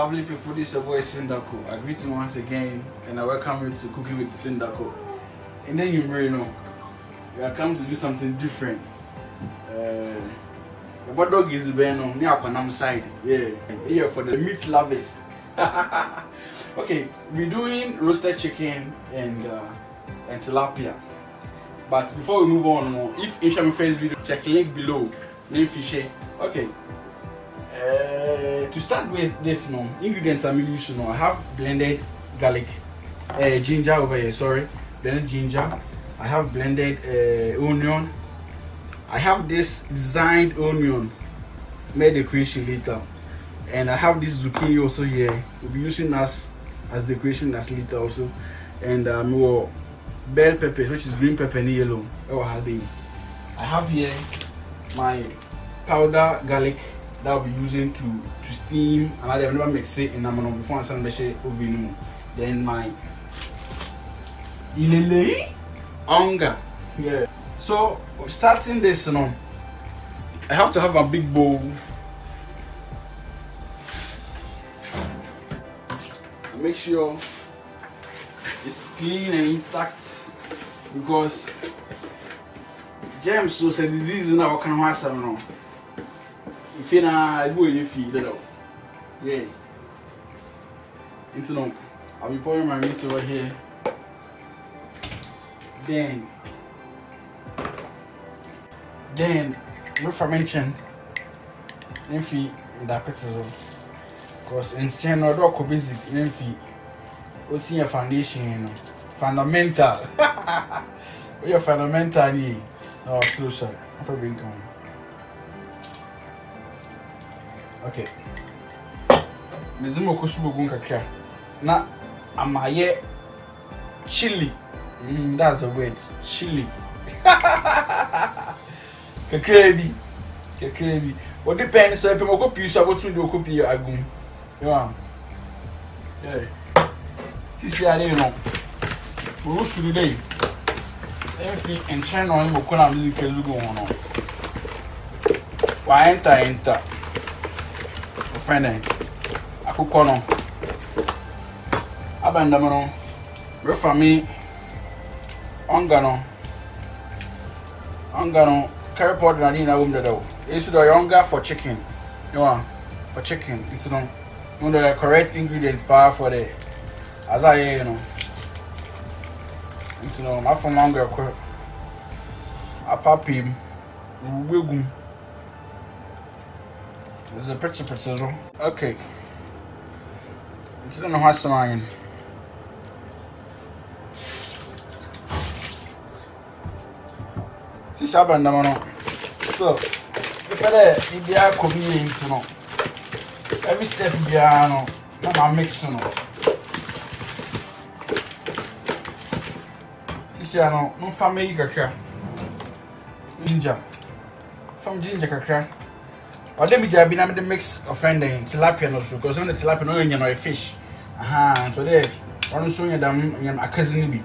lovely people, this is your boy Sindaco. I greet you once again and I welcome you to Cooking with Sindaco. And then you already know, we are come to do something different. The what dog is being near Panam side. Yeah, here for the meat lovers. Okay, we're doing roasted chicken and tilapia. But before we move on, if you share my first video, check the link below. Name fish. Okay. To start with this, ingredients I'm using. I have blended garlic, ginger over here. Sorry, blended ginger. I have blended onion. I have this designed onion, made decoration later, and I have this zucchini also here. We'll be using as decoration as later also, and more bell pepper, which is green pepper and yellow. I have here my powder garlic that I'll be using to steam, and I've never mix it in amount before I send the oven. Then my ilele onga. Yeah. So starting this, I have to have a big bowl. Make sure it's clean and intact because germs so say disease now can have no. If you feed it out. Yeah. I'll be pouring my meat over here. Then if I mention if you in that picture, because in general dog basic if you what's your foundation, fundamental. Your fundamental no so sorry. I'm for being calm. Okay. Mezimo kusubu kakra. Na amaye chili. That's the word. Chili. Kakrebi. What depends so if I go piece about to do copy agum. Yeah. Sisi are no. We go to today. Every and channel him ko na music ezugo no. Wa enter. Friend, akukọ no abandam no refa me onga no carry powder na na wom dada o esu do onga for chicken for chicken it's no the correct ingredient power for the as I it's no ma from onga ko apapim wegum. This is a pretty sizzle. Okay. It's in the hot onion. See, Shabandamano. Still, if you are cooking, every step you are not mixing. See, no family kakra. Ginger. From ginger kakra. Or let me just be the mix of tilapia no because on the tilapia no onion or a fish. So there one so you them a cousin be.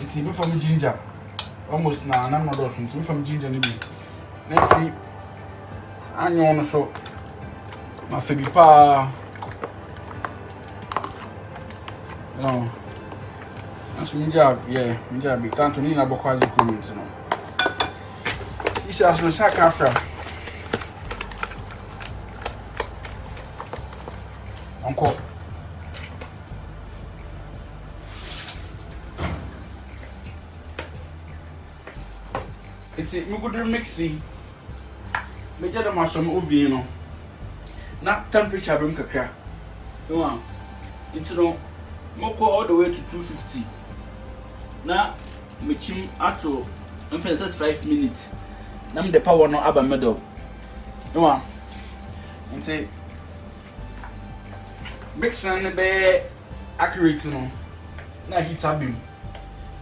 It's even from ginger. Almost now I'm not doing from ginger ni be. Let's see. Onion so my favorite pa. No. That's my job, yeah. My job be tanto ni na bokwazi comment no. This is as no sakafra. Uncle. It's a good mixing. Major the mushroom oven, not temperature bring kakra. No, it's no moko all the way to 250. Now, machine at 35 minutes. Now the power no abba middle. No, and say. Mixing be accurate no. Na heat abim.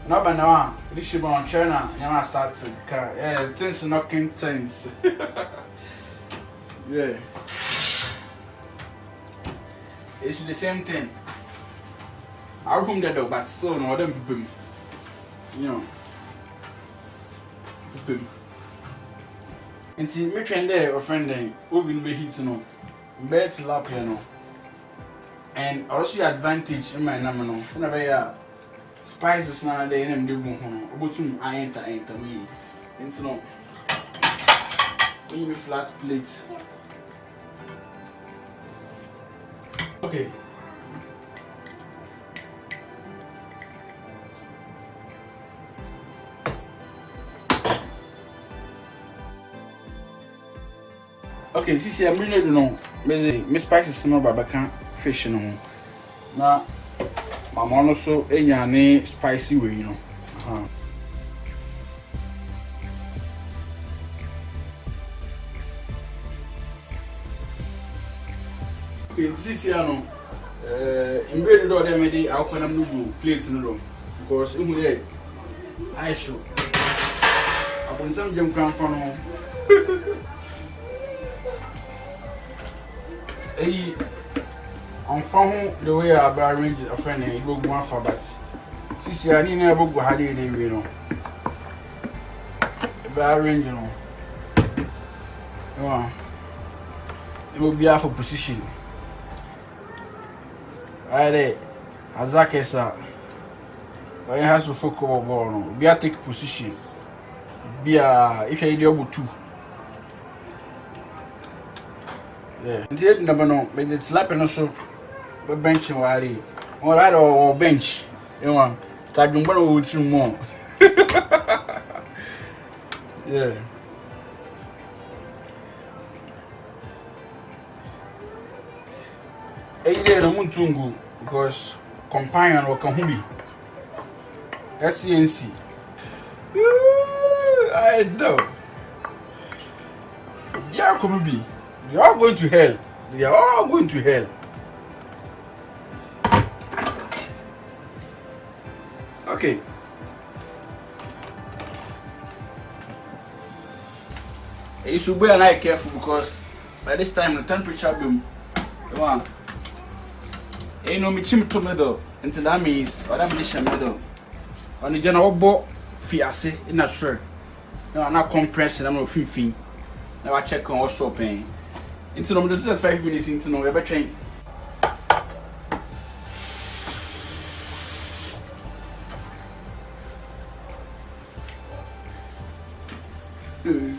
Na ba na this should be on China. You start to things knocking things. Yeah. It's the same thing. I room that though, but still no them bim. Bim. Until me train there or friend then oven be heat no. Be tilapia no. And also your advantage in my number no. Whenever you spices now they name the boom. Obutum I enter me. Into no. Give me flat plate. Okay. Okay, this is a million no. Me spices no baba fish no. Na my mom also any spicy way, you know. Okay, this is here no. In bread do dem dey akwana no go plate no because ihu dey I show. Upon some jam crown for no. Hey, I'm from the way I arrange a friend and go one for that. Since you are in a book, how do you know? Arrange, you know. It will be for position. I there, as I can say, when you have to focus on ball, be a take position. Be a if you're able to. Yeah. Instead, number no, but it's slapping also. But bench wari, or right or bench. You know, type number with you more. Yeah. Hey, there no muntungu because companion or kahumi. SCNC. I know. Yeah, come be. They are going to hell. They are all going to hell. Okay. You should be very careful because by this time the temperature boom. Come on. You know me chim to middle. Until that means or that means middle. On the general bo fiase in a shirt. No, I'm not compressing. I'm not fin. Now I check on what's open. Into no 5 minutes into no ever train. And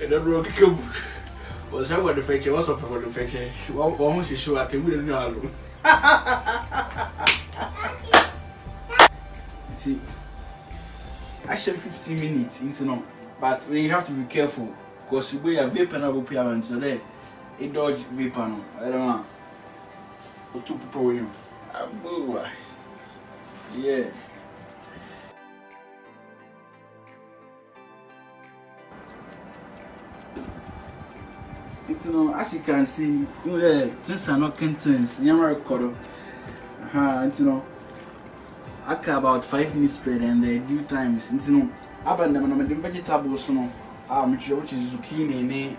the rock come was how the fetch was up for the fetch. One she show at the middle know. See, I should 15 minutes into no, but you have to be careful. Because you a vapor and a vapor so there, it dodge vapor. I don't know. Or two people you. Yeah. It's no, as you can see, things are not contents. You're record. It's no. I care about 5 minutes spread and the due times. It's no. Abandon the vegetables no. Which is zucchini,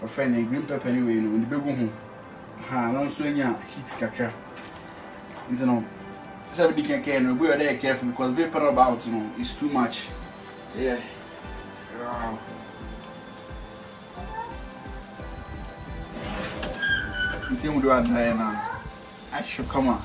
a friend and green pepper anyway, when the big one. No, so heat kakra. You know, somebody can we are there careful because vapor about is too much. Yeah. Wow. You think we do that now? I should come on.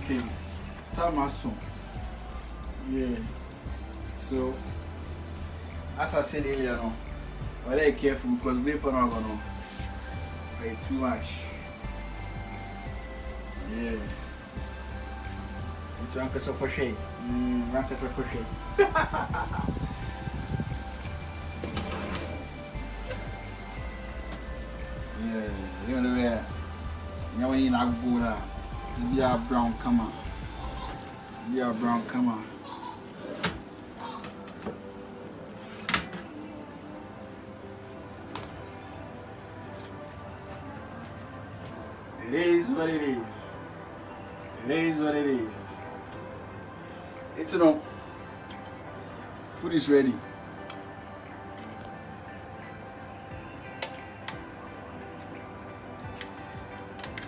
Okay, Tamaso. Yeah. So, as I said earlier, no, be very careful because vapor not gonna pay too much. Yeah. It's rank us for shade. Rank us for shade. Yeah, you know where. You when you not go there. Be a brown come on. Be a brown come on. It is what it is. It is what it is. It's no. Food is ready.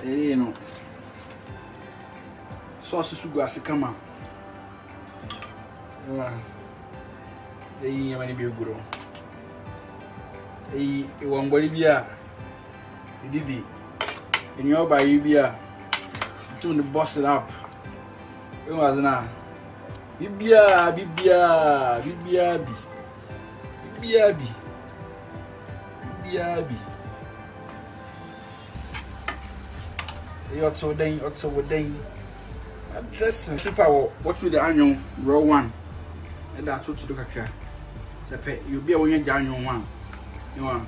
You know. sauce sugar as kama. Eyi yamani bi oguro. Eyi ewambori bi a didi. Enyo ba yi bi a to bust it up. It was na bibia Otso then address super what with the onion raw one and that's what to look at. You be a when you onion one. You want